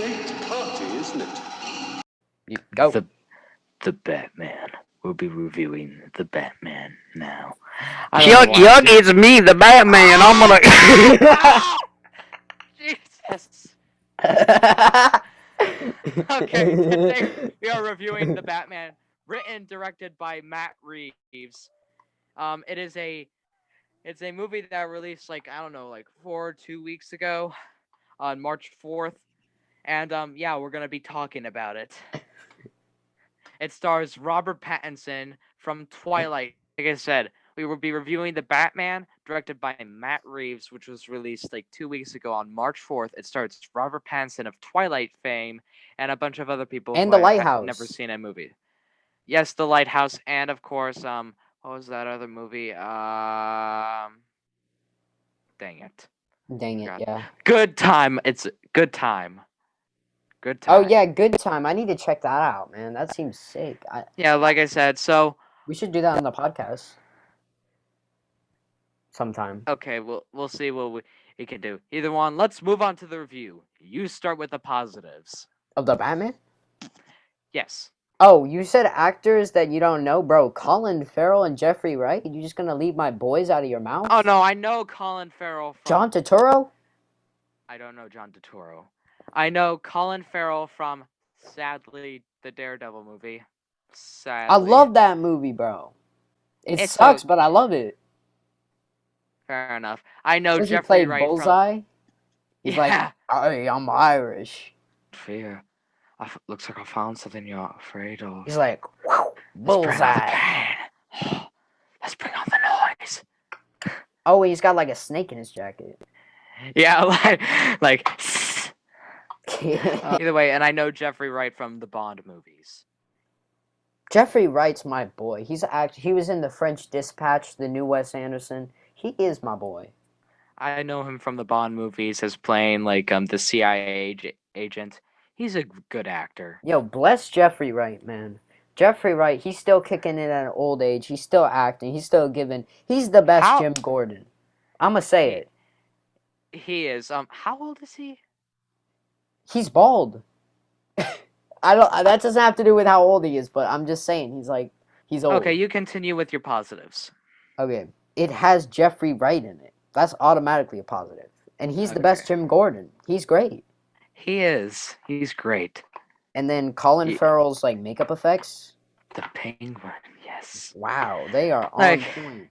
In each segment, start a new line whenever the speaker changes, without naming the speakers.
great party, isn't it?
Go.
The Batman. We'll be reviewing the Batman now.
Yuck, it's me, the Batman. I'm gonna.
Jesus. Okay, today we are reviewing the Batman, written, directed by Matt Reeves. It's a movie that released like 2 weeks ago, on March 4th, and yeah, we're gonna be talking about it. It stars Robert Pattinson from Twilight. Like I said, we will be reviewing The Batman, directed by Matt Reeves, which was released like 2 weeks ago on March 4th. It stars Robert Pattinson of Twilight fame and a bunch of other people
And
who
The
I have
Lighthouse.
never seen a movie. Yes, The Lighthouse, and of course, what was that other movie? Dang it.
Dang it, yeah.
Good Time. It's Good Time. Good Time.
Oh, yeah, Good Time. I need to check that out, man. That seems sick.
Yeah, like I said, so...
We should do that on the podcast. Sometime.
Okay, we'll see what we can do. Either one, let's move on to the review. You start with the positives.
Of the Batman?
Yes.
Oh, you said actors that you don't know, bro. Colin Farrell and Jeffrey Wright? You just gonna leave my boys out of your mouth?
Oh, no, I know Colin Farrell from...
John Turturro?
I don't know John Turturro. I know Colin Farrell from, sadly, the Daredevil movie. Sadly.
I love that movie, bro. It sucks, but I love it.
Fair enough. I know
Does
Jeffrey
he play
Wright
Bullseye?
from...
He's
Yeah.
like, I'm Irish.
Fear. Looks like I found something you're afraid of.
He's like, Bullseye.
Let's bring on the noise.
Oh, he's got like a snake in his jacket.
Yeah, like either way, and I know Jeffrey Wright from the Bond movies.
Jeffrey Wright's my boy. He was in the French Dispatch, the new Wes Anderson. He is my boy.
I know him from the Bond movies as playing like the CIA agent. He's a good actor.
Yo, bless Jeffrey Wright, man. Jeffrey Wright, he's still kicking in at an old age. He's still acting. He's still giving. He's the best Jim Gordon. I'ma say it.
He is. How old is he?
He's bald. I don't. That doesn't have to do with how old he is, but I'm just saying he's old.
Okay, you continue with your positives.
Okay, it has Jeffrey Wright in it. That's automatically a positive, and he's the best Jim Gordon. He's great.
He is. He's great.
And then Colin Farrell's like makeup effects.
The Penguin, yes.
Wow, they are on point.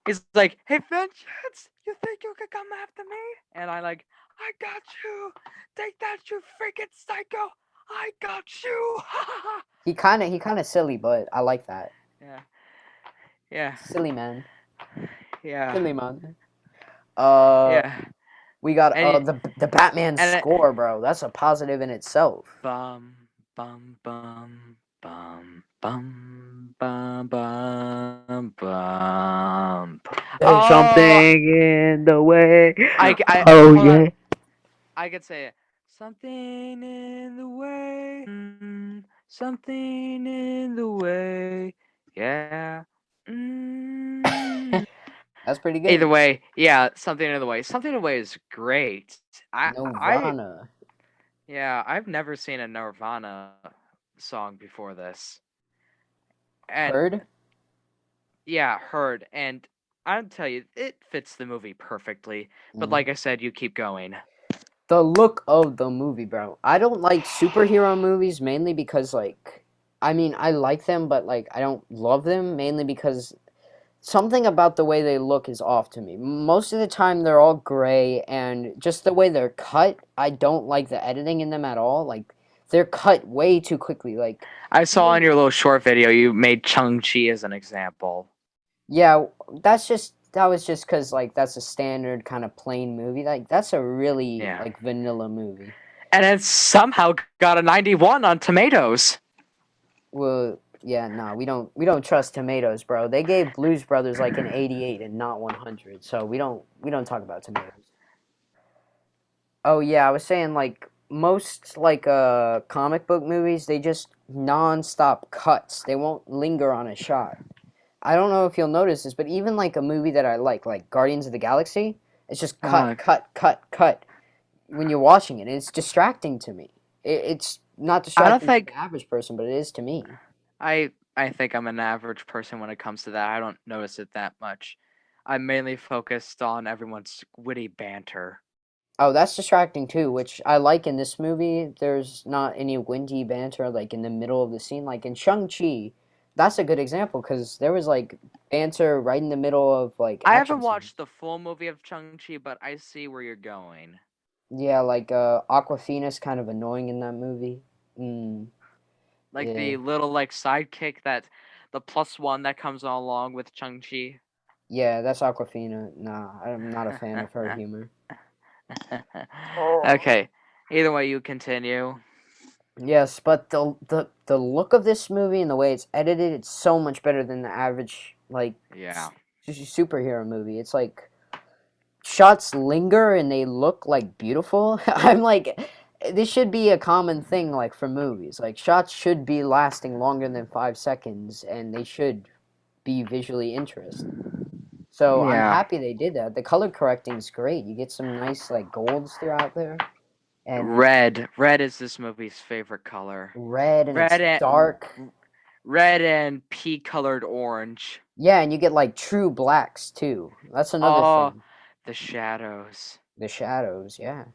He's like, hey, Vengeance, you think you could come after me? And I got you. Take that, you freaking psycho. I got you.
he kind of silly, but I like that.
Yeah.
Silly man.
Yeah.
Silly man.
Yeah.
We got the Batman score, bro. That's a positive in itself.
Bum bum bum bum bum bum bum bum.
There's something in the way.
Yeah. I could say it. Something in the way. Something in the way. Yeah.
That's pretty good.
Either way, yeah, Something in the Way. Something in the Way is great.
Nirvana.
Yeah, I've never seen a Nirvana song before this. And,
Heard?
Yeah, Heard. And I'll tell you, it fits the movie perfectly. But like I said, you keep going.
The look of the movie, bro. I don't like superhero movies mainly because, I like them, but, I don't love them mainly because something about the way they look is off to me. Most of the time, they're all gray, and just the way they're cut, I don't like the editing in them at all. They're cut way too quickly.
I saw in your little short video, you made Shang-Chi as an example.
Yeah, that was just because, that's a standard kind of plain movie. That's a really, vanilla movie.
And it somehow got a 91 on Tomatoes.
Well, yeah, no, we don't trust Tomatoes, bro. They gave Blues Brothers an 88 and not 100, so we don't talk about Tomatoes. Oh yeah, I was saying most comic book movies, they just non-stop cuts. They won't linger on a shot. I don't know if you'll notice this, but even a movie that I like Guardians of the Galaxy, it's just cut. when you're watching it. It's distracting to me. It's not
I don't
distracting to the
think
average person, but it is to me.
I think I'm an average person when it comes to that. I don't notice it that much. I'm mainly focused on everyone's witty banter.
Oh, that's distracting too, which I like in this movie. There's not any windy banter like in the middle of the scene. Like in Shang-Chi, that's a good example because there was like banter right in the middle of like
I haven't
action scenes.
watched the full movie of Chung-Chi, but I see where you're going.
Yeah, like Aquafina's kind of annoying in that movie. Mm,
Like
yeah.
the little like sidekick that the plus one that comes along with Chung-Chi.
Yeah, that's Aquafina. Nah, I'm not a fan of her humor. Oh.
Okay. Either way, you continue.
Yes, but the look of this movie and the way it's edited, it's so much better than the average like
Yeah.
superhero movie. It's like shots linger and they look like beautiful. I'm like this should be a common thing like for movies. Like shots should be lasting longer than 5 seconds and they should be visually interesting. So I'm
Yeah.
happy they did that. The color correcting is great. You get some nice like golds throughout there, and
Red. Red is this movie's favorite color.
red, and
Red
it's
and
dark.
red and pea colored orange.
Yeah, and you get like true blacks too. That's another
Oh,
thing.
the shadows.
The shadows, yeah.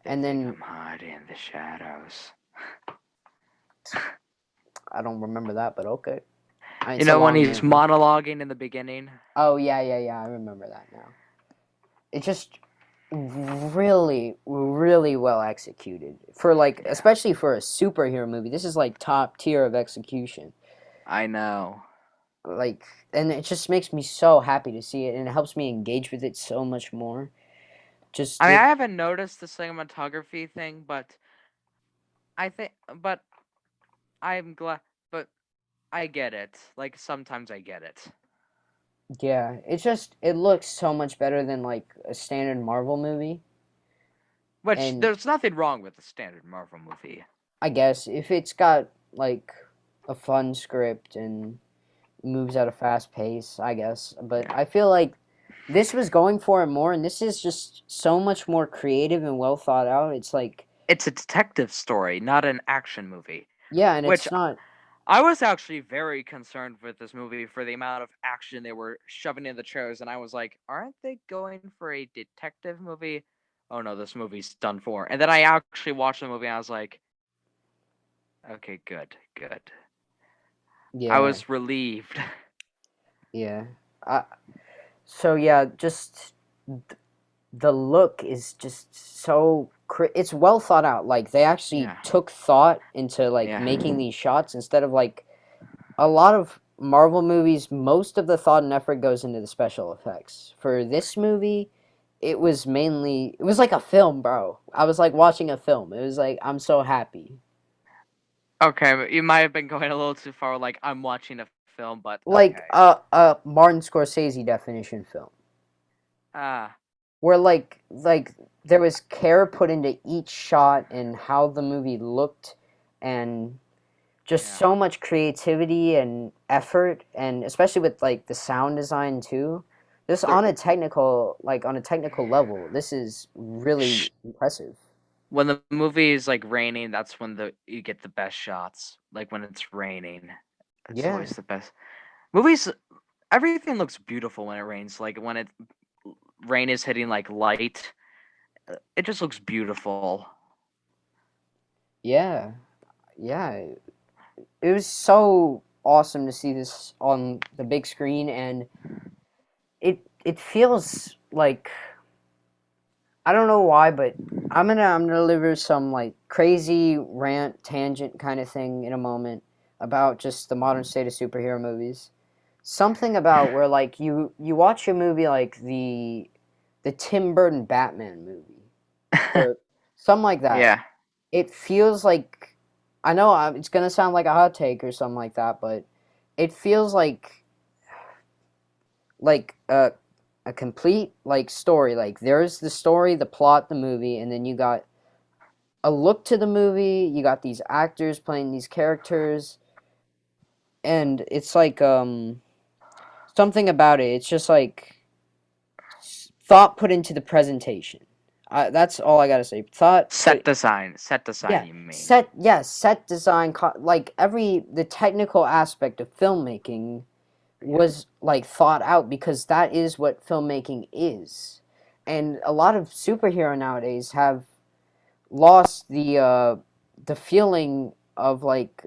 They
And
think
then
I'm hiding in the shadows.
I don't remember that, but okay.
You
It's a
know when
long
he's
movie.
monologuing in the beginning?
Oh yeah, yeah, yeah. I remember that now. It just really, really well executed for like,
Yeah,
especially for a superhero movie. This is like top tier of execution.
I know.
Like, and it just makes me so happy to see it, and it helps me engage with it so much more. Just
I mean,
with
I haven't noticed the cinematography thing, but but I'm glad, but I get it. Like, sometimes I get it.
yeah, it's just it looks so much better than like a standard Marvel movie.
Which,
And
there's nothing wrong with a standard Marvel movie.
I guess if it's got like a fun script and moves at a fast pace, I guess. But
Yeah.
I feel like this was going for it more, and this is just so much more creative and well thought out. It's like,
It's a detective story, not an action movie.
yeah, and
Which
it's not.
I was actually very concerned with this movie for the amount of action they were shoving in the trailers, and I was like, aren't they going for a detective movie? Oh no, this movie's done for. And then I actually watched the movie and I was like, okay, good, good. I
Yeah,
was relieved.
yeah. I, so yeah, just the look is just so it's well thought out. Like they actually
Yeah,
took thought into like
yeah.
making these shots instead of like a lot of Marvel movies. Most of the thought and effort goes into the special effects. For this movie, it was like a film, bro. I was like watching a film. It was like I'm so happy.
Okay, but you might have been going a little too far. Like I'm watching a film, but
Like
okay.
a Martin Scorsese definition film.
Ah,
Where like there was care put into each shot and how the movie looked and just
yeah.
so much creativity and effort and especially with like the sound design too. This
The
on a technical level, this is really
sh-
impressive.
when the movie is like raining, that's when the you get the best shots. Like when it's raining, it's
Yeah.
always the best. Movies, everything looks beautiful when it rains. Like when it rain is hitting like light, it just looks beautiful.
Yeah. Yeah. It was so awesome to see this on the big screen and it feels like I don't know why, but I'm gonna deliver some like crazy rant tangent kind of thing in a moment about just the modern state of superhero movies. Something about where like you watch a movie like the Tim Burton Batman movie or something like that.
Yeah.
It feels like I know it's gonna sound like a hot take or something like that, but it feels like a complete like story. Like there's the story, the plot, the movie, and then you got a look to the movie. You got these actors playing these characters, and it's like something about it. It's just like thought put into the presentation. That's all I gotta say. Thought,
Set design. Set design,
yeah,
you mean.
set design, like the technical aspect of filmmaking
Yeah.
was like thought out because that is what filmmaking is, and a lot of superhero nowadays have lost the feeling of like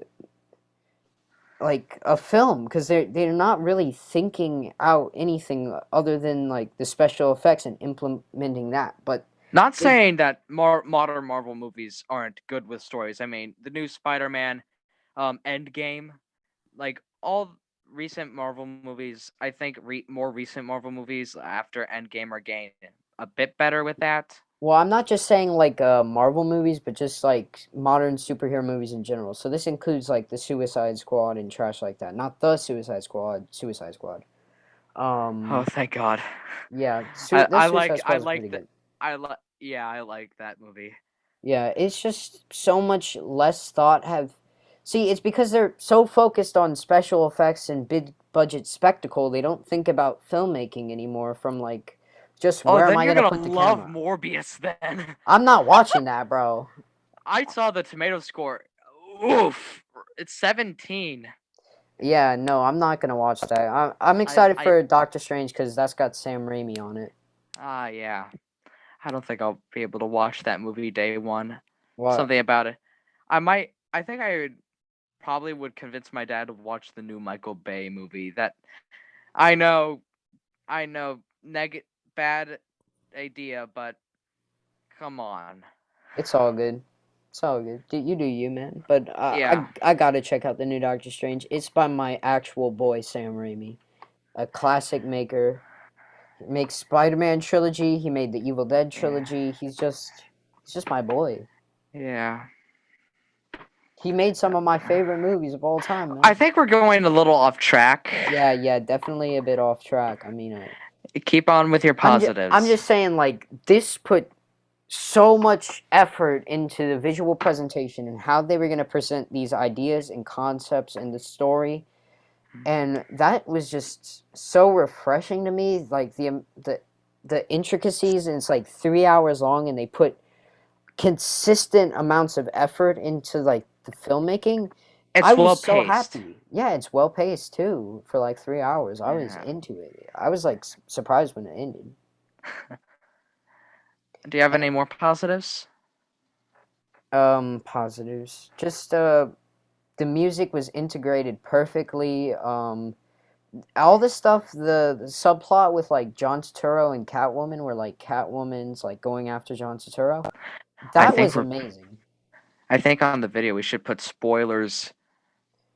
a film because they're not really thinking out anything other than like the special effects and implementing that. But
Not
they,
saying that modern Marvel movies aren't good with stories. I mean, the new Spider-Man, Endgame, like all recent Marvel movies. I think more recent Marvel movies after Endgame are getting a bit better with that.
well, I'm not just saying like Marvel movies, but just like modern superhero movies in general. So this includes like the Suicide Squad and trash like that. Not the Suicide Squad, Suicide Squad.
Oh,
Um,
thank God.
yeah,
I
this
I like
Suicide
I
Squad is
like
pretty
the
good.
I like yeah I like that movie.
Yeah, it's just so much less thought have. See, it's because they're so focused on special effects and big budget spectacle, they don't think about filmmaking anymore from like just
Oh,
where am
then
I
you're
going to
gonna
put the
love
camera?
Morbius then.
I'm not watching that, bro.
I saw the tomato score. Oof, it's 17.
Yeah, no, I'm not going to watch that. I'm
I
excited
I
for Doctor Strange cuz that's got Sam Raimi on it.
yeah. I don't think I'll be able to watch that movie day one.
What?
Something about it. I might. I think I would probably would convince my dad to watch the new Michael Bay movie. That I know, I know, bad idea, but come on.
It's all good. It's all good. You do you, man. But
Yeah.
I got to check out the new Doctor Strange. It's by my actual boy Sam Raimi, a classic maker. He makes Spider-Man trilogy. He made the Evil Dead
Yeah.
trilogy. He's just my boy.
Yeah.
He made some of my favorite movies of all time,
I
man.
think we're going a little off track.
Yeah, definitely a bit off track. I mean,
Keep on with your
I'm
positives.
just saying like this put so much effort into the visual presentation and how they were going to present these ideas and concepts and the story, and that was just so refreshing to me. Like the intricacies, and it's like 3 hours long, and they put consistent amounts of effort into like the filmmaking. I
It's
was
well
so
paced.
happy. Yeah, it's well paced too for like 3 hours. I was
Yeah.
into it. I was like surprised when it ended.
Do you have
And
any more positives?
positives. Just the music was integrated perfectly. All the stuff, the subplot with like John Turturro and Catwoman, where like Catwoman's like going after John Turturro.
I
That
think
was
we're.
amazing.
I think on the video we should put spoilers.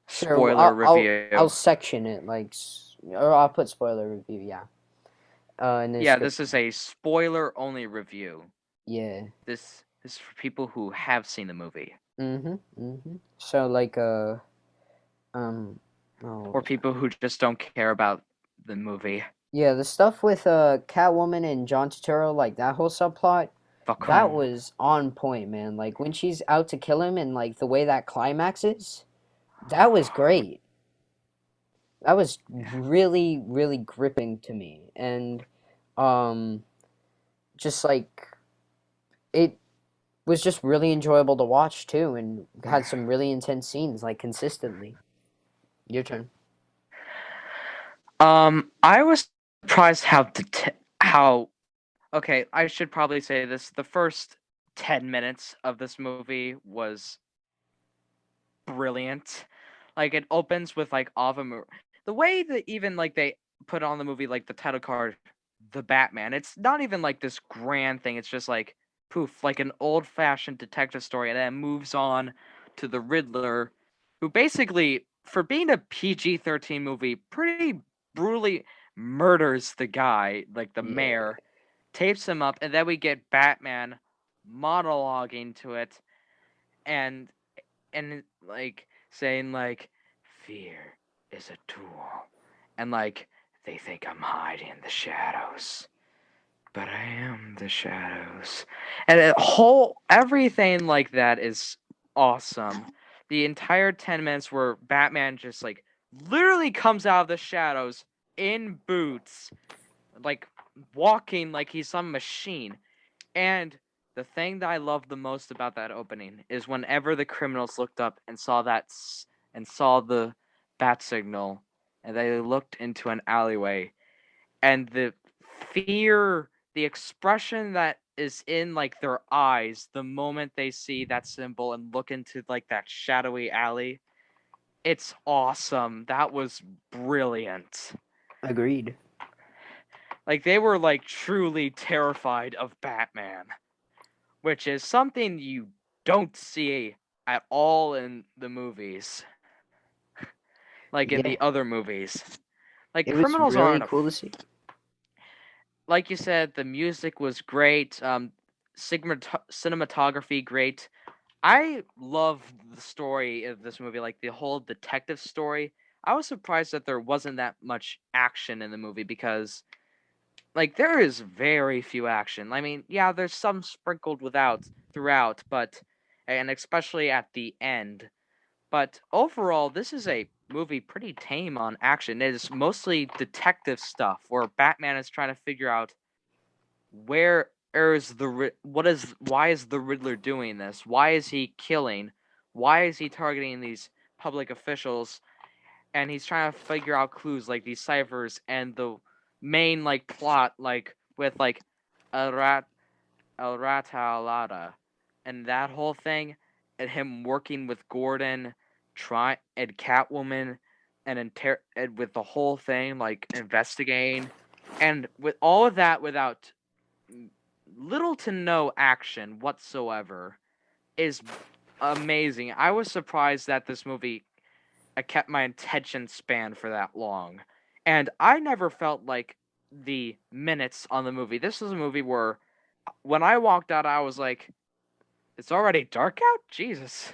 Sure, well,
Spoiler
I'll
review.
section it like, or I'll put spoiler review. Yeah, in the
Yeah, this is
description.
a spoiler only review.
Yeah.
This is for people who have seen the movie
So like um oh, what
or
was that?
people who just don't care about the movie.
Yeah, the stuff with Catwoman and John Turturro, like that whole subplot, that
Falcone.
was on point, man. Like when she's out to kill him and like the way that climaxes, that was great. That was
Yeah.
really, really gripping to me. And um just like it was just really enjoyable to watch too and had some really intense scenes like consistently. Your turn.
I was surprised how. Okay, I should probably say this. The first 10 minutes of this movie was brilliant. Like it opens with like Ava. The way that even like they put on the movie like the title card, the Batman. It's not even like this grand thing. It's just like poof, like an old-fashioned detective story, and then it moves on to the Riddler, who basically, for being a PG-13 movie, pretty brutally murders the guy, like the
Yeah.
mayor, tapes him up, and then we get Batman monologuing to it, and like saying like fear is a tool, and like they think I'm hiding in the shadows, but I am the shadows, and the whole everything like that is awesome. The entire 10 minutes where Batman just like literally comes out of the shadows in boots, like walking like he's some machine. And the thing that I love the most about that opening is whenever the criminals looked up and saw and saw the bat signal, and they looked into an alleyway, and the fear, the expression that is in like their eyes the moment they see that symbol and look into like that shadowy alley, it's awesome. That was brilliant.
Agreed.
Like they were like truly terrified of Batman, which is something you don't see at all in the movies, like in
Yeah,
the other movies. Like
it was
criminals
really
aren't
cool to see.
like you said, the music was great. Cinematography great. I love the story of this movie, like the whole detective story. I was surprised that there wasn't that much action in the movie because, like, there is very few action. I mean, yeah, there's some sprinkled without throughout, but and especially at the end. But overall, this is a movie pretty tame on action. It is mostly detective stuff where Batman is trying to figure out where is what is why is the Riddler doing this? Why is he killing? Why is he targeting these public officials? And he's trying to figure out clues like these ciphers and the main like plot like with like El Rat El Rata Alada and that whole thing and him working with Gordon, try and Catwoman and with the whole thing like investigating and with all of that without little to no action whatsoever is amazing. I was surprised that this movie I kept my attention span for that long. And I never felt like the minutes on the movie. This was a movie where when I walked out I was like, it's already dark out? Jesus.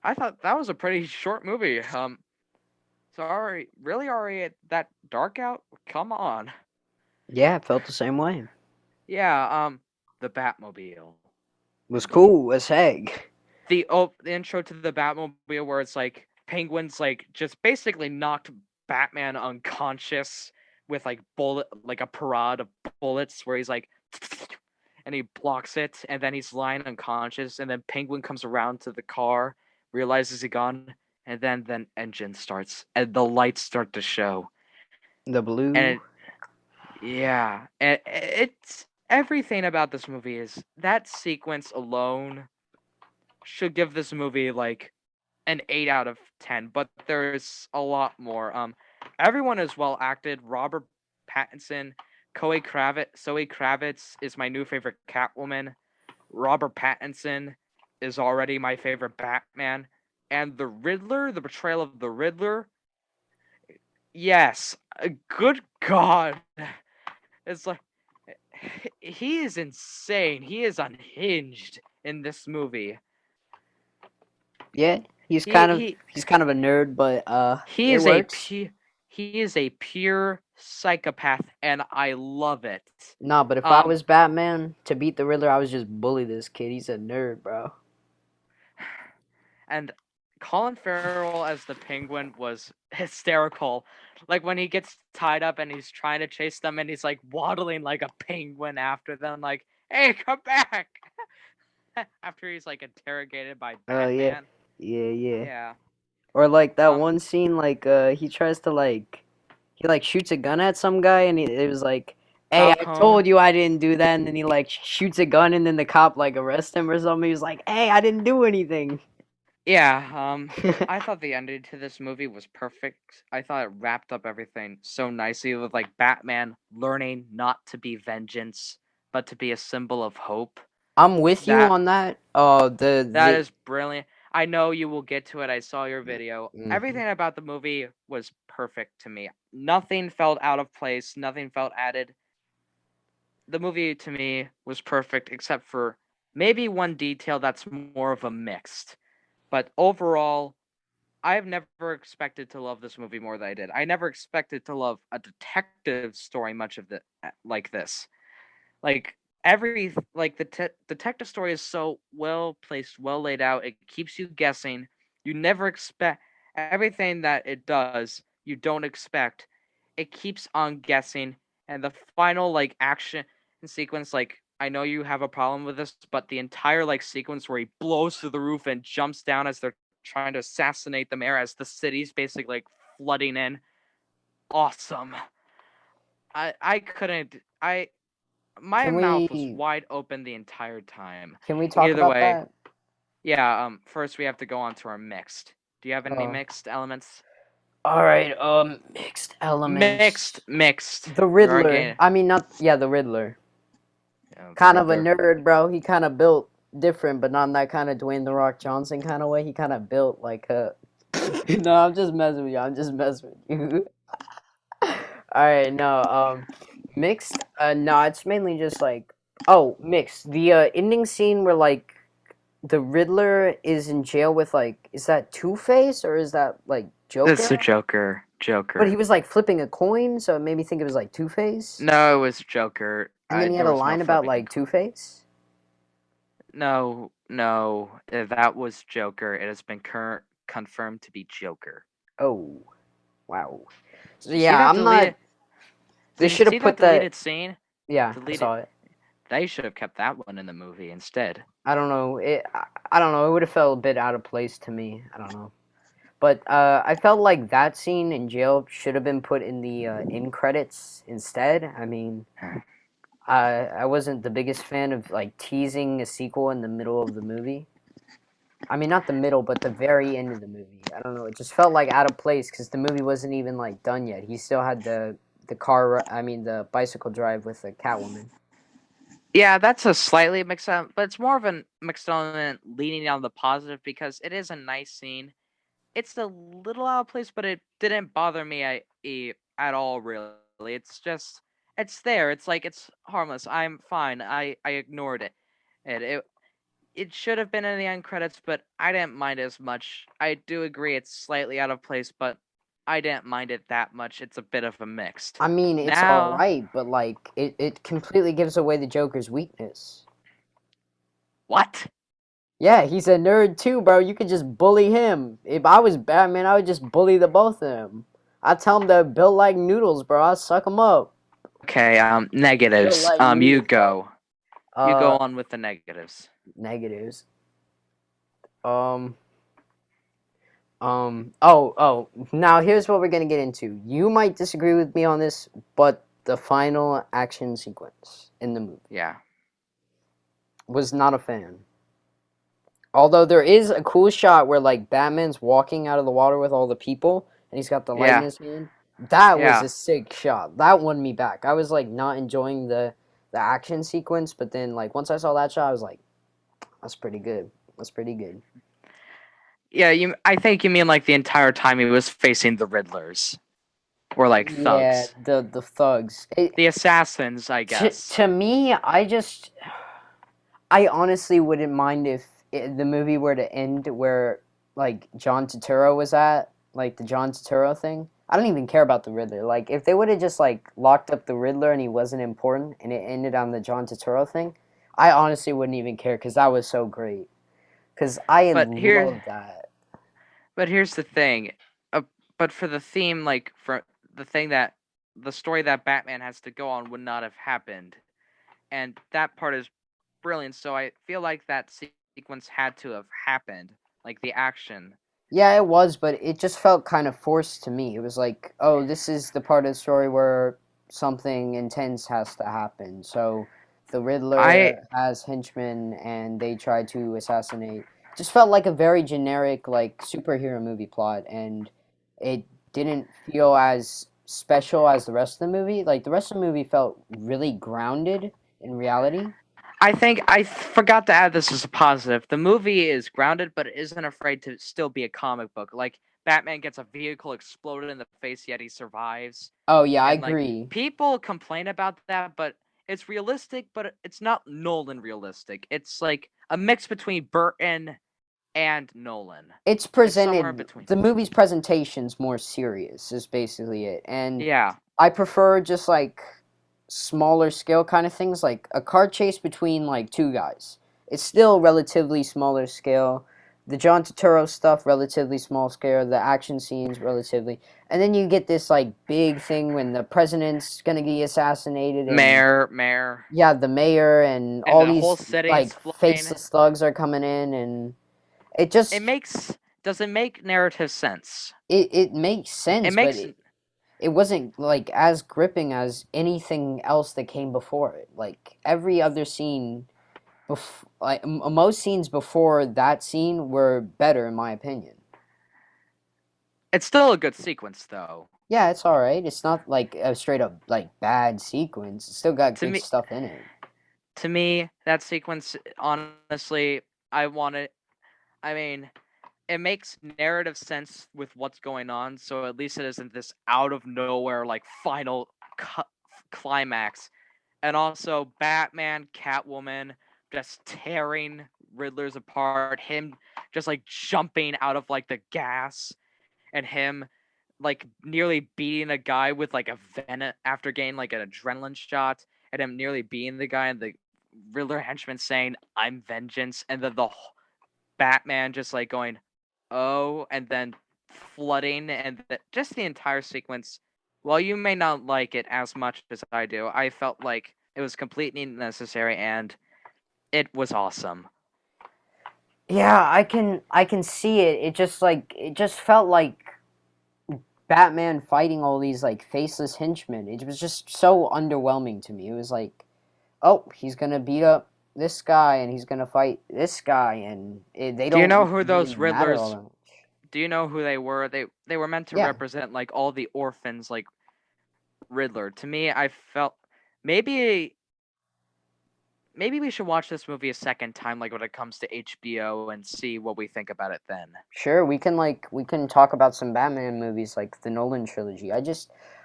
I thought that was a pretty short movie. Sorry, really already that dark out? Come on.
Yeah, it felt the same way. It
Yeah, the Batmobile.
was
The
cool as heck.
the intro to the Batmobile where it's like Penguin's like just basically knocked Batman unconscious with like a parade of bullets where he's like and he blocks it and then he's lying unconscious and then Penguin comes around to the car, realizes he's gone, and then engine starts and the lights start to show.
The
And
blue.
yeah, and it's everything about this movie is that sequence alone should give this movie like an 8 out of 10, but there's a lot more. Everyone is well acted. Robert Pattinson, Zoe Kravitz is my new favorite Catwoman. Robert Pattinson is already my favorite Batman. And the Riddler, the portrayal of the Riddler, yes, good God. It's like he is insane. He is unhinged in this movie.
Yeah,
He he
he's kind of a nerd, but
He
it
is a
works.
pu- he is a pure psychopath, and I love it.
Nah, but if I
Um,
was Batman to beat the Riddler, I would just bully this kid. He's a nerd, bro.
and Colin Farrell as the Penguin was hysterical. Like when he gets tied up and he's trying to chase them, and he's like waddling like a penguin after them, like, "Hey, come back!" After he's like interrogated by
Oh yeah,
Batman.
yeah.
Yeah.
Or like that
Um.
one scene, like he tries to he like shoots a gun at some guy, and it was like, "Hey, I
Falcone.
told you I didn't do that," and then he like shoots a gun, and then the cop like arrests him or something. He was like, "Hey, I didn't do anything."
Yeah, I thought the ending to this movie was perfect. I thought it wrapped up everything so nicely with like Batman learning not to be vengeance, but to be a symbol of hope.
I'm with you
That
on that. Oh,
that is brilliant. I know you will get to it. I saw your video.
Mhm.
Everything about the movie was perfect to me. Nothing felt out of place, nothing felt added. The movie to me was perfect except for maybe one detail that's more of a mixed. But overall, I've never expected to love this movie more than I did. I never expected to love a detective story much of the like this. Like the detective story is so well placed, well laid out. It keeps you guessing. You never expect everything that it does. You don't expect. It keeps on guessing, and the final like action sequence, like I know you have a problem with this, but the entire like sequence where he blows through the roof and jumps down as they're trying to assassinate the mayor as the city's basically like flooding in. Awesome. I couldn't I my
Can
mouth was
we
wide open the entire time.
can we talk
Either
about
way,
that?
yeah, first we have to go on to our mixed. Do you have any
Oh,
mixed elements?
all right. Mixed elements.
Mixed.
The
We are
Riddler.
getting
I mean, not yeah, the Riddler.
the
Kind of a
Riddler.
nerd, bro. He kind of built different, but not in that kind of Dwayne the Rock Johnson kind of way. He kind of built like a. No, I'm just messing with you. I'm just messing with you. All right, no. Mixed. No, it's mainly just like. Oh, mixed. The ending scene where like the Riddler is in jail with like, is that Two Face or is that like
That's the
Joker?
Joker.
But he
Joker.
was like flipping a coin, so it made me think it was like Two Face.
No, it was Joker.
And then he had
There
a
was no
line about
flipping a
like Two
coin.
Face.
No, that was Joker. It has been confirmed to be Joker.
Oh, wow. So
Did you see
yeah,
that
I'm not.
deleted?
They
Did you
should have
see that
put that.
deleted scene?
Yeah, I
Deleted.
saw it.
They should have kept that one in the movie instead.
I don't know. I don't know. It would have felt a bit out of place to me. I don't know. But I felt like that scene in jail should have been put in the end credits instead. I mean, I wasn't the biggest fan of like teasing a sequel in the middle of the movie. I mean, not the middle, but the very end of the movie. I don't know. It just felt like out of place because the movie wasn't even like done yet. He still had the car. I mean, the bicycle drive with the Catwoman.
Yeah, that's a slightly mixed up, but it's more of a mixed element leaning on the positive because it is a nice scene. It's a little out of place, but it didn't bother me at all. Really, it's just it's there. It's like it's harmless. I'm fine. I ignored it. It should have been in the end credits, but I didn't mind as much. I do agree it's slightly out of place, but I didn't mind it that much. It's a bit of a mixed.
I mean, it's all
Now,
right, but like it completely gives away the Joker's weakness.
what?
Yeah, he's a nerd too, bro. You could just bully him. If I was Batman, I would just bully the both of them. I'd tell him they're built like noodles, bro. I'd suck them up.
Okay,
Built
negatives.
like
You
noodles, bro.
go. You go on with the negatives.
Negatives. Um, oh. Now here's what we're gonna get into. You might disagree with me on this, but the final action sequence in the movie
Yeah.
was not a fan. Although there is a cool shot where like Batman's walking out of the water with all the people and he's got the light in
Yeah.
his hand. That was
Yeah.
a sick shot. That won me back. I was like not enjoying the action sequence, but then like once I saw that shot, I was like, that's pretty good. That's pretty good.
Yeah, I think you mean like the entire time he was facing the Riddlers. Or like
Yeah,
thugs.
the thugs.
The assassins, I guess.
To me, I honestly wouldn't mind if the movie were to end where like John Turturro was at, like the John Turturro thing. I don't even care about the Riddler. Like if they would have just like locked up the Riddler and he wasn't important and it ended on the John Turturro thing, I honestly wouldn't even care because that was so great. Because I
But here
love that.
but here's the thing. But for the theme, like for the thing that the story that Batman has to go on would not have happened. And that part is brilliant. So I feel like that sequence had to have happened. Like the action.
Yeah, it was, but it just felt kind of forced to me. It was like, oh, this is the part of the story where something intense has to happen. So the
I
Riddler has henchmen and they try to assassinate. Just felt like a very generic, like, superhero movie plot, and it didn't feel as special as the rest of the movie. Like, the rest of the movie felt really grounded in reality.
I think I forgot to add this as a positive. The movie is grounded, but it isn't afraid to still be a comic book. Like Batman gets a vehicle exploded in the face, yet he survives.
Oh, yeah, I
And like
agree.
people complain about that, but it's realistic, but it's not Nolan realistic. It's like a mix between Burton and Nolan.
It's
It's somewhere in
presented,
between.
the movie's presentation's more serious, is basically it. And
Yeah.
I prefer just like smaller scale kind of things, like a car chase between like two guys. It's still relatively smaller scale, the John Turturro stuff, relatively small scale. The action scenes, relatively, and then you get this like big thing when the president's gonna be assassinated, and
Mayor,
yeah, the mayor and
and
all
the whole
these
city
like
exploding.
faceless thugs are coming in, and it
It
just
makes doesn't make narrative sense.
it makes
It
sense, but
makes
it wasn't like as gripping as anything else that came before it. Like every other scene, most scenes before that scene were better in my opinion.
it's still a good sequence though.
Yeah, it's all right. It's not like a straight up like bad sequence. It's still got
To
good
me,
stuff in it.
that sequence, honestly, I want it. I mean, it makes narrative sense with what's going on, so at least it isn't this out of nowhere like final climax. And also Batman, Catwoman just tearing Riddler's apart, him just like jumping out of like the gas, and him like nearly beating a guy with like a venom after getting like an adrenaline shot, and him nearly beating the guy, and the Riddler henchman saying "I'm vengeance," and then the Batman just like going, "Oh," and then flooding, and just the entire sequence. While you may not like it as much as I do, I felt like it was completely necessary and it was awesome.
Yeah, I can see it. It just felt like Batman fighting all these like faceless henchmen. It was just so underwhelming to me. It was like, oh, he's gonna beat up this guy and he's gonna fight this guy, and they
Do you know
don't
who
really
those
matter all
Riddlers?
that much.
Do you know who they were? They were meant to
Yeah,
represent like all the orphans, like Riddler. To me, I felt maybe maybe we should watch this movie a second time, like when it comes to HBO, and see what we think about it then.
sure. We can talk about some Batman movies like the Nolan trilogy. I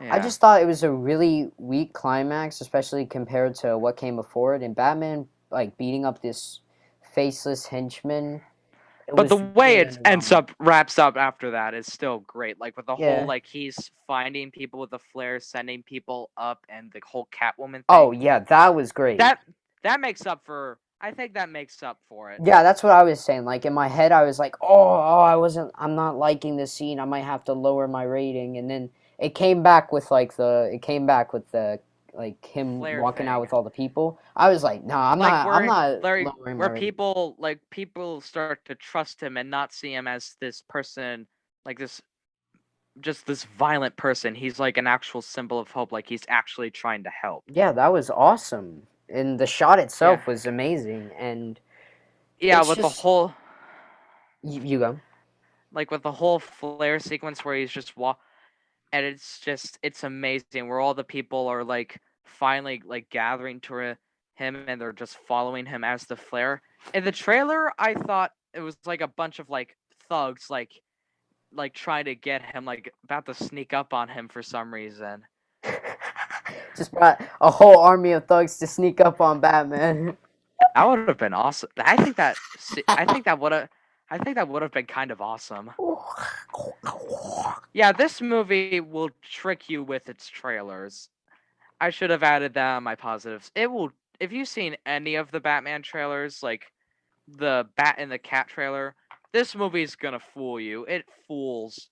Yeah.
just thought it was a really weak climax, especially compared to what came before it. And Batman like beating up this faceless henchman. It
But the
was
way
really
it ends
underwhelming.
up wraps up after that is still great. Like with the whole
Yeah.
like he's finding people with the flare, sending people up, and the whole Catwoman
Oh
thing.
yeah, that was great.
That that makes up for. I think that makes up for it.
Yeah, that's what I was saying. Like in my head, I was like, I'm not liking this scene. I might have to lower my rating." And then it came back with the like him
Flare
walking out
thing.
with all the people. I was like, "No,
Like
I'm
where
not
Larry,
lowering my
where
rating."
people start to trust him and not see him as this person, like this just this violent person. He's like an actual symbol of hope. Like he's actually trying to help.
Yeah, that was awesome, and the shot
Yeah,
itself was amazing. And
yeah.
it's
With the
just
whole
you go.
with the whole flare sequence where he's just and it's amazing where all the people are like finally like gathering to him and they're just following him as the flare. In the trailer, I thought it was like a bunch of like thugs like trying to get him, like about to sneak up on him for some reason.
Just brought a whole army of thugs to sneak up on Batman.
That would have been awesome. I think that would have been kind of awesome. Yeah, this movie will trick you with its trailers. I should have added that on my positives. It will. If you've seen any of the Batman trailers, like the Bat and the Cat trailer, this movie's gonna fool you. It fools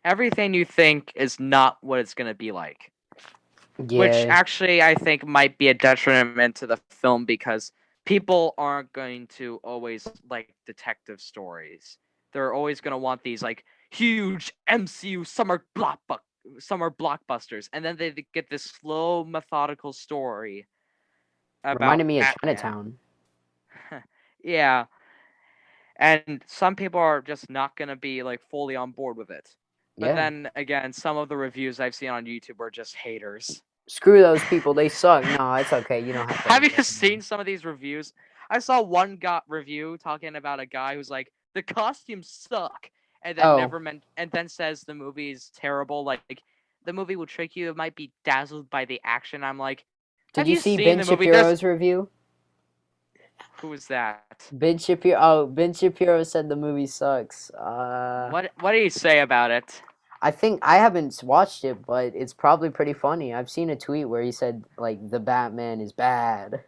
everything you think is not what it's gonna be like. Which
Yeah,
actually I think might be a detriment to the film because people aren't going to always like detective stories. They're always gonna want these like huge MCU summer blockbusters, and then they get this slow, methodical story
reminded
about
me of
Batman.
Chinatown.
Yeah, and some people are just not gonna be like fully on board with it. But
Yeah.
then again, some of the reviews I've seen on YouTube are just haters.
Screw those people. They suck. No, it's okay. You don't have to
Have
like
you
them.
seen some of these reviews? I saw one got review talking about a guy who's like, the costumes suck, and then
Oh,
never meant, and then says the movie's terrible. Like the movie will trick you. It might be dazzled by the action. I'm like,
did
have
you
you
see
seen
Ben
the movie? There's
Shapiro's review?
who is that?
Ben Shapiro said the movie sucks.
What do you say about it?
I think I haven't watched it, but it's probably pretty funny. I've seen a tweet where he said like the Batman is bad.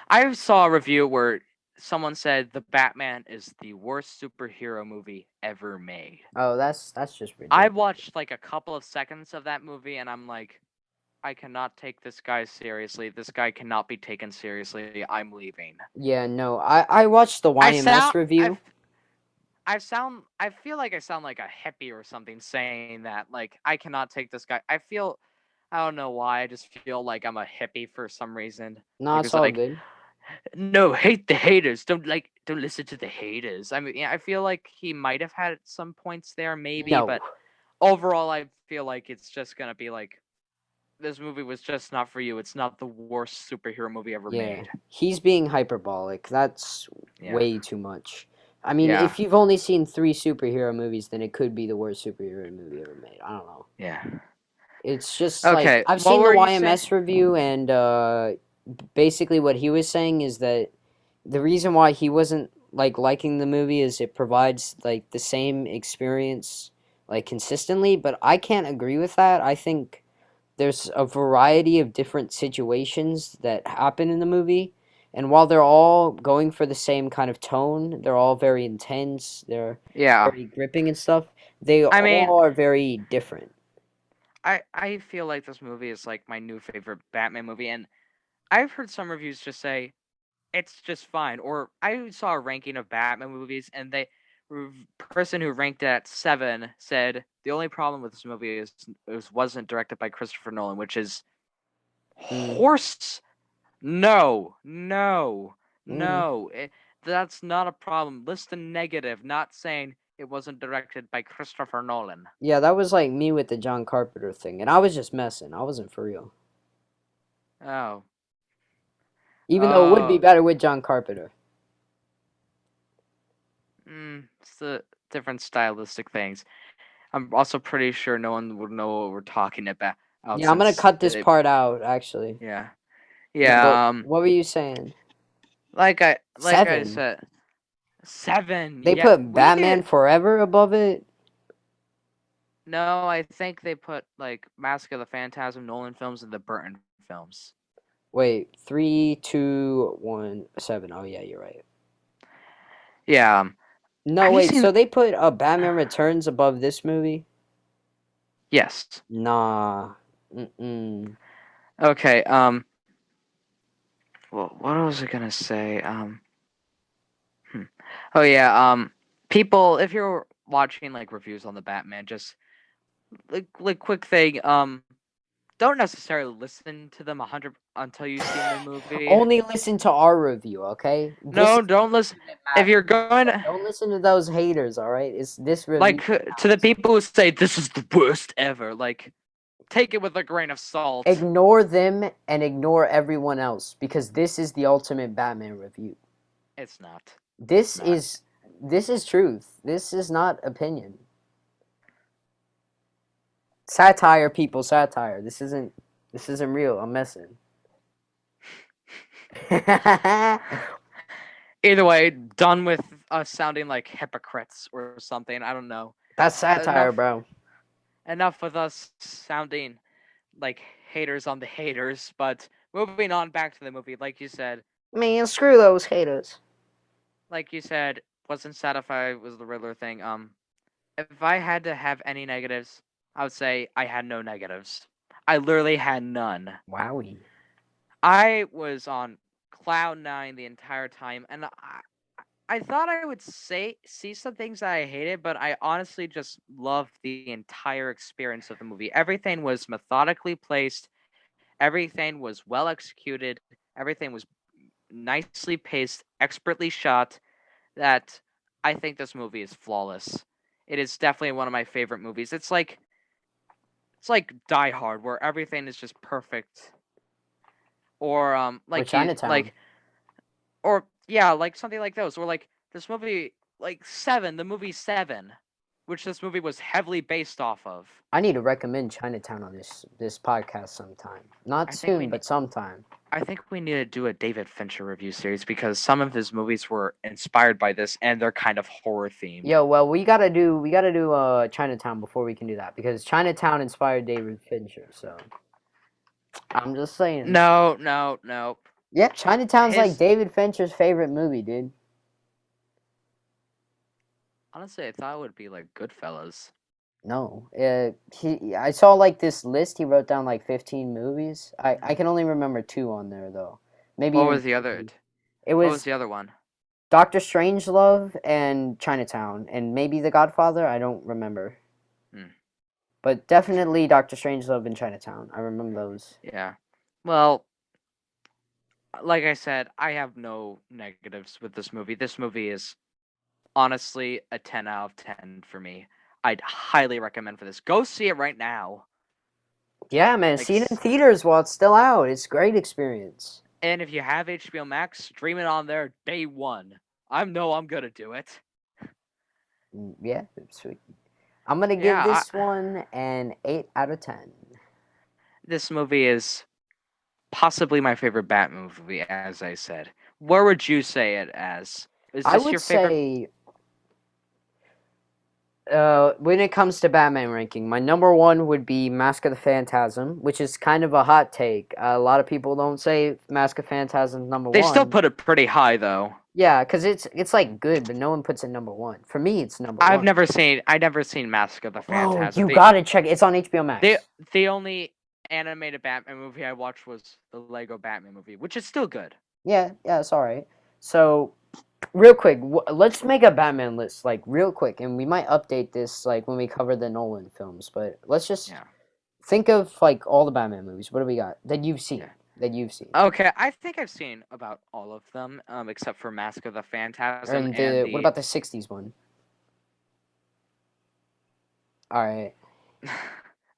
I saw a review where someone said the Batman is the worst superhero movie ever made.
Oh, that's just
I
ridiculous.
watched like a couple of seconds of that movie and I'm like, I cannot take this guy seriously. This guy cannot be taken seriously. I'm leaving.
Yeah, no, I watched the
I
YMS
sound
review.
I feel like I sound like a hippie or something saying that. Like I cannot take this guy. I don't know why. I just feel like I'm a hippie for some reason.
No,
Like
it's
it's
all
like
good.
no, hate the haters. Don't listen to the haters. I mean, yeah, I feel like he might have had some points there, maybe,
No.
but overall, I feel like it's just gonna be like this movie was just not for you. It's not the worst superhero movie ever
Yeah,
made.
he's being hyperbolic. That's
Yeah,
way too much. I mean,
yeah,
if you've only seen 3 superhero movies, then it could be the worst superhero movie ever made. I don't know.
yeah.
It's just like
Okay,
I've
what
seen the
were you saying?
YMS review, and basically what he was saying is that the reason why he wasn't like liking the movie is it provides like the same experience like consistently, but I can't agree with that. I think there's a variety of different situations that happen in the movie, and while they're all going for the same kind of tone, they're all very intense, they're
Yeah,
very gripping and stuff, they
I mean,
all are very different.
I feel like this movie is like my new favorite Batman movie, and I've heard some reviews just say it's just fine. Or I saw a ranking of Batman movies, and person who ranked it at 7 said the only problem with this movie is it wasn't directed by Christopher Nolan, which is
Mm.
horse. No, no,
Mm.
no. That's not a problem. List a negative, not saying it wasn't directed by Christopher Nolan.
Yeah, that was like me with the John Carpenter thing, and I was just messing, I wasn't for real,
Oh,
even though it would be
oh.
better with John Carpenter.
It's the different stylistic things. I'm also pretty sure no one would know what we're talking about
Yeah, I'm gonna
since
cut this part out actually.
yeah.
Yeah, but
Yeah,
what were you saying?
like I
7.
said, 7.
They
Yeah,
put
we
Batman
need.
Forever above it.
No, I think they put like Mask of the Phantasm, Nolan films, and the Burton films.
Wait, 3, 2, 1, 7. Oh yeah, you're right.
Yeah.
No,
Have you
wait.
seen?
So they put Batman Returns above this movie?
Yes.
Nah. Mm-mm.
Okay. Well, what was I gonna say? Hmm. Oh yeah. People, if you're watching like reviews on the Batman, just like quick thing. Don't necessarily listen to them 100 until you've seen the movie.
Only listen to our review, okay? This
No,
is the
don't listen.
review that
If you're
matters.
going to,
Don't listen to those haters, all right? It's this review
like,
that
to the
counts.
people who say this is the worst ever, like, take it with a grain of salt.
Ignore them and ignore everyone else because this is the ultimate Batman review.
It's not. It's
This
not.
is this is truth. This is not opinion. Satire, people, satire. This isn't real. I'm messing.
Either way, done with us sounding like hypocrites or something. I don't know.
That's satire,
Enough.
bro.
Enough with us sounding like haters on the haters. But moving on back to the movie,
Man, screw those haters.
like you said, wasn't satisfied was the Riddler thing. If I had to have any negatives, I would say I had no negatives. I literally had none.
Wowie.
I was on cloud 9 the entire time, and I thought I would see some things that I hated, but I honestly just loved the entire experience of the movie. Everything was methodically placed, everything was well executed, everything was nicely paced, expertly shot. That I think this movie is flawless. It is definitely one of my favorite movies. It's like Die Hard, where everything is just perfect, or
Or
like you
Chinatown.
or yeah, like something like those, or like this movie, like Seven, the movie Seven, which this movie was heavily based off of.
I need to recommend Chinatown on this podcast sometime. Not
I think
soon,
we
but sometime.
I think we need to do a David Fincher review series because some of his movies were inspired by this and they're kind of horror themed.
Yo, well, we gotta do Chinatown before we can do that because Chinatown inspired David Fincher. So I'm just saying.
No, no, no.
Yeah, Chinatown's like
His
David Fincher's favorite movie, dude.
honestly, I thought it would be like Goodfellas.
No, I saw like this list. He wrote down like 15 movies. I
Mhm.
can only remember two on there though. Maybe
What
even
was the other?
three. It
What was
was
the other one?
Doctor Strangelove and Chinatown, and maybe The Godfather. I don't remember,
Hmm.
but definitely Doctor Strangelove and Chinatown. I remember those.
Yeah. Well, like I said, I have no negatives with this movie. This movie is honestly a 10 out of 10 for me. I'd highly recommend for this. Go see it right now.
Yeah, man,
Like,
see it in theaters while it's still out. It's a great experience.
and if you have HBO Max, stream it on there day one. I'm gonna do it.
Yeah, sweet. I'm gonna give
Yeah,
this one an 8 out of 10.
this movie is possibly my favorite Batman movie, as I said. Where would you say it as? Is
I
this
would
your favorite?
say, when it comes to Batman ranking, my number one would be Mask of the Phantasm, which is kind of a hot take. A lot of people don't say Mask of Phantasm number
They still
one.
put it pretty high though.
Yeah, because it's like good, but no one puts it number one. For me, it's number
I've
one.
never seen Mask of the
Bro,
Phantasm.
you gotta check it. It's on HBO
The
Max.
the only animated Batman movie I watched was the Lego Batman movie, which is still good.
Yeah, yeah, it's all right. So, real quick, let's make a Batman list, like real quick, and we might update this like when we cover the Nolan films. But let's just
Yeah.
think of like all the Batman movies. What do we got that you've seen?
Yeah.
That you've seen,
Okay, I think I've seen about all of them, except for Mask of the Phantasm
and
and
the what
the.
about the '60s one? All right.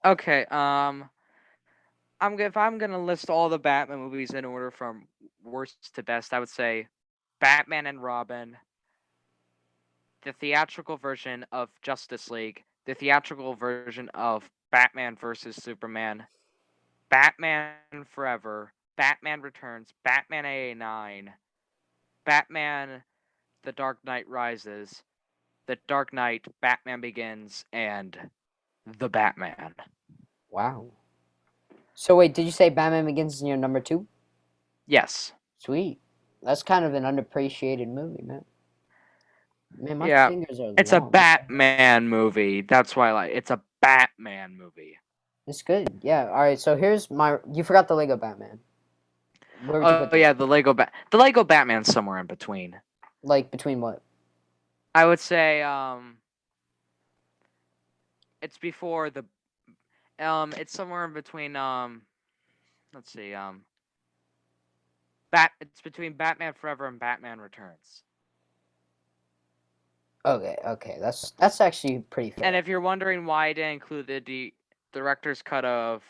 Okay, if I'm gonna list all the Batman movies in order from worst to best, I would say Batman and Robin, the theatrical version of Justice League, the theatrical version of Batman versus Superman, Batman Forever, Batman Returns, Batman AA9, Batman The Dark Knight Rises, The Dark Knight, Batman Begins, and The Batman.
Wow. So wait, did you say Batman Begins is your number two?
Yes.
Sweet. That's kind of an underappreciated movie, man. Man, my
Yeah.
fingers are
It's a
long.
Batman movie. That's why I like it's a Batman movie.
It's good. Yeah. All right. So here's my. You forgot the Lego Batman. Where would you
Oh
put this?
yeah, the Lego Batman's somewhere in between.
Like between what?
I would say it's before the it's somewhere in between let's see it's between Batman Forever and Batman Returns.
Okay. Okay. That's actually pretty
And
fair.
if you're wondering why I didn't include the director's cut of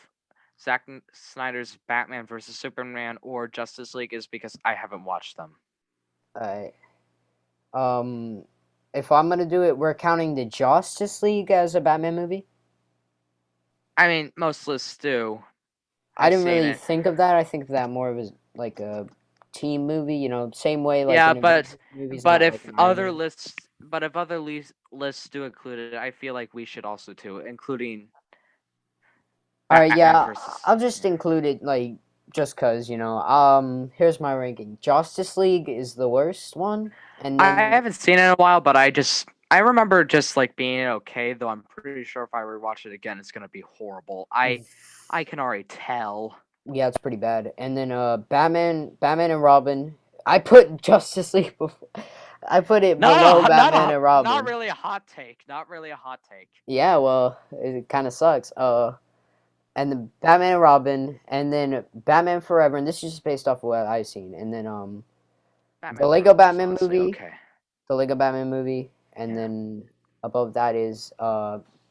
Zack Snyder's Batman versus Superman or Justice League is because I haven't watched them.
All right. Um, if I'm gonna do it, we're counting the Justice League as a Batman movie.
I mean, most lists do.
I
I've
didn't
seen
really
it.
think of that. I think of that more of as like a team movie. You know, same way like
Yeah,
an
but
Avengers movie is
but
not like
if
an Iron
other
Man.
lists lists do include it, I feel like we should also too, including
All right.
Batman
Yeah,
versus.
I'll just include it like just cause you know. Here's my ranking. Justice League is the worst one, and
I
then
haven't seen it in a while, but I remember just like being okay. Though I'm pretty sure if I rewatch it again, it's gonna be horrible. I can already tell.
yeah, it's pretty bad. And then Batman and Robin. I put Justice League before. I put it below Batman and
Not
Robin.
really a hot take. Not really a hot take.
Yeah, well, it kind of sucks. And then Batman and Robin, and then Batman Forever, and this is just based off of what I've seen. And then the
Batman
Lego
Forever is
Batman
honestly
movie,
okay.
the Lego Batman movie, and
Yeah.
then above that is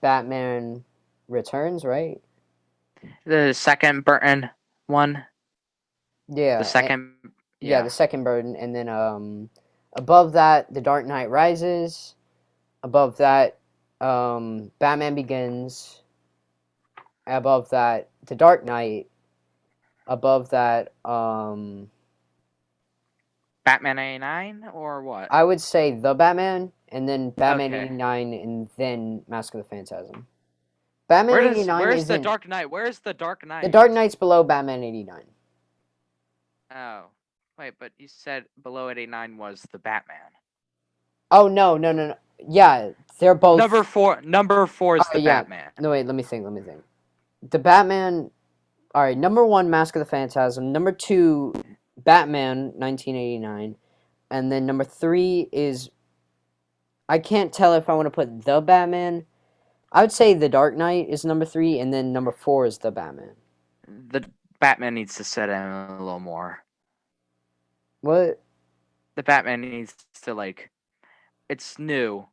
Batman Returns, right?
The second Burton one. The
Yeah,
second.
yeah,
Yeah.
the second burden, and then above that, The Dark Knight Rises. Above that, Batman Begins. Above that, The Dark Knight. Above that,
Batman 89 or what?
I would say The Batman, and then Batman
Okay.
89, and then Mask of the Phantasm. Batman 89
Where's the
isn't.
Dark Knight? Where's the Dark
The
Knight?
Dark Knight's below Batman 89.
Oh. Wait, but you said below 89 was the Batman.
Oh no. Yeah, they're both.
Number four is
Oh
the
yeah.
Batman.
No wait, let me think. The Batman. All right, number one, Mask of the Phantasm. Number two, Batman, 1989, and then number three is. I can't tell if I want to put the Batman. I would say The Dark Knight is number three, and then number four is the Batman.
The Batman needs to set in a little more.
What?
The Batman needs to it's new.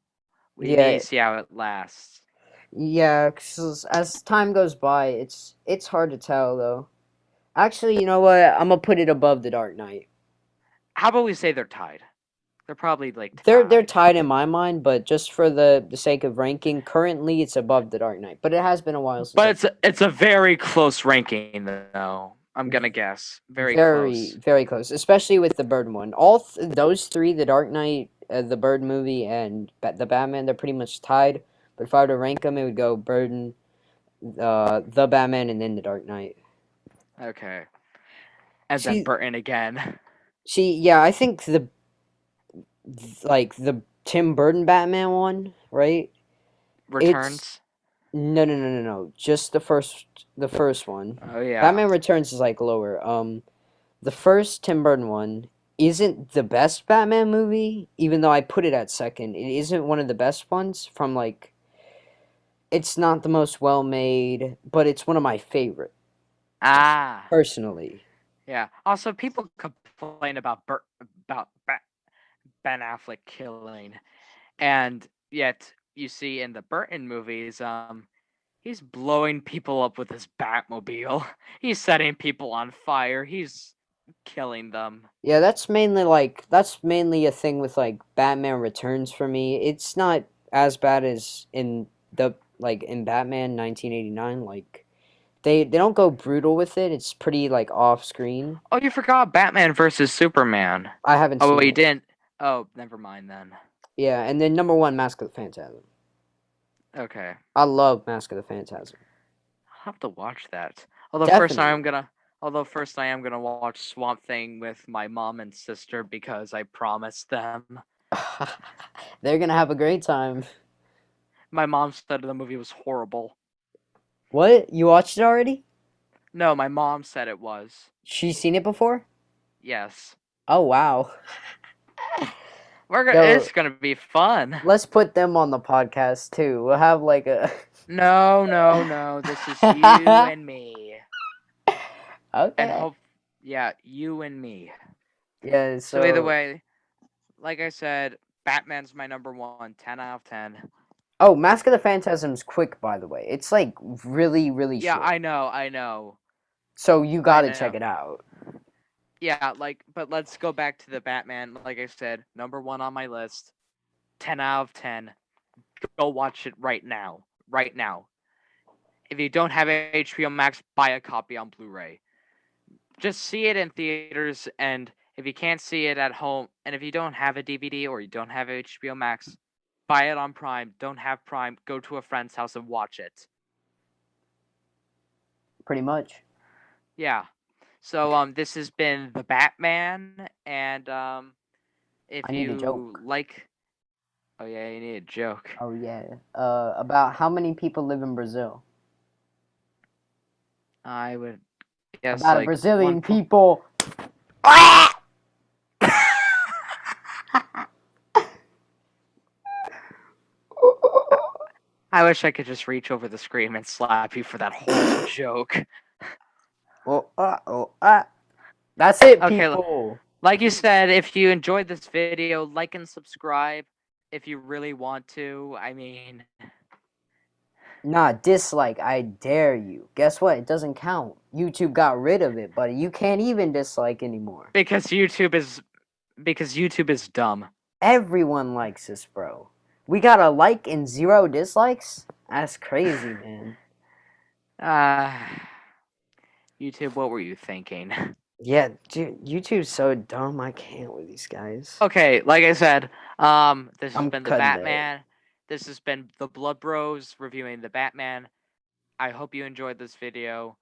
We
Yeah,
need to see how it lasts.
yeah. 'Cause as time goes by, it's hard to tell though. Actually, you know what? I'm gonna put it above The Dark Knight.
How about we say they're tied? They're probably
They're
tied.
tied in my mind, but just for the sake of ranking, currently it's above The Dark Knight. But it has been a while since.
But it's a very close ranking though. I'm gonna guess very close.
Very close, especially with the Bird one. Those three, The Dark Knight, the Bird movie, and the Batman, they're pretty much tied. But if I were to rank them, it would go Burden, the Batman, and then The Dark Knight.
Okay. And then Burton again.
Yeah, I think the Tim Burton Batman one, right?
Returns.
No. Just the first one.
Oh yeah.
Batman Returns is lower. The first Tim Burton one isn't the best Batman movie, even though I put it at second. It isn't one of the best ones from it's not the most well made, but it's one of my favorite. Personally.
Yeah. Also, people complain about Ben Affleck killing, and yet you see in the Burton movies, he's blowing people up with his Batmobile. He's setting people on fire. He's killing them.
Yeah, that's mainly a thing with Batman Returns for me. It's not as bad as in in Batman 1989. They don't go brutal with it. It's pretty off screen.
Oh, you forgot Batman versus Superman.
I haven't seen
Oh, you
it.
didn't. Oh, never mind then.
Yeah, and then number one, Mask of the Phantasm.
Okay.
I love Mask of the Phantasm.
I'll have to watch that. Although first I am gonna watch Swamp Thing with my mom and sister because I promised them.
They're gonna have a great time.
My mom said the movie was horrible.
What? You watched it already?
No, my mom said it was.
She's seen it before?
Yes.
Oh wow.
It's gonna be fun.
Let's put them on the podcast too. We'll have a
No. This is you and me.
Okay.
And you and me.
Yeah,
So either way, like I said, Batman's my number one, 10 out of 10.
Oh, Mask of the Phantasm's quick, by the way. It's really, really short.
Yeah, I know.
So you gotta check it out.
Yeah, but let's go back to the Batman. Like I said, number one on my list, 10 out of 10. Go watch it right now. Right now. If you don't have HBO Max, buy a copy on Blu-ray. Just see it in theaters, and if you can't see it at home, and if you don't have a DVD or you don't have HBO Max, buy it on Prime. Don't have Prime, go to a friend's house and watch it.
Pretty much.
Yeah. So this has been the Batman, and if
I need a joke.
Oh yeah, you need a joke.
Oh yeah. About how many people live in Brazil?
I would guess
about Brazilian people. I
wish I could just reach over the screen and slap you for that whole joke.
That's it, people.
Like you said, if you enjoyed this video, like and subscribe if you really want to. I mean...
Nah, dislike. I dare you. Guess what? It doesn't count. YouTube got rid of it, buddy. You can't even dislike anymore.
Because YouTube is dumb.
Everyone likes us, bro. We got a like and 0 dislikes? That's crazy, man.
YouTube, what were you thinking?
Yeah, dude, YouTube's so dumb. I can't with these guys.
Okay, like I said, this has been the Batman. This has been the Blood Bros reviewing the Batman. I hope you enjoyed this video.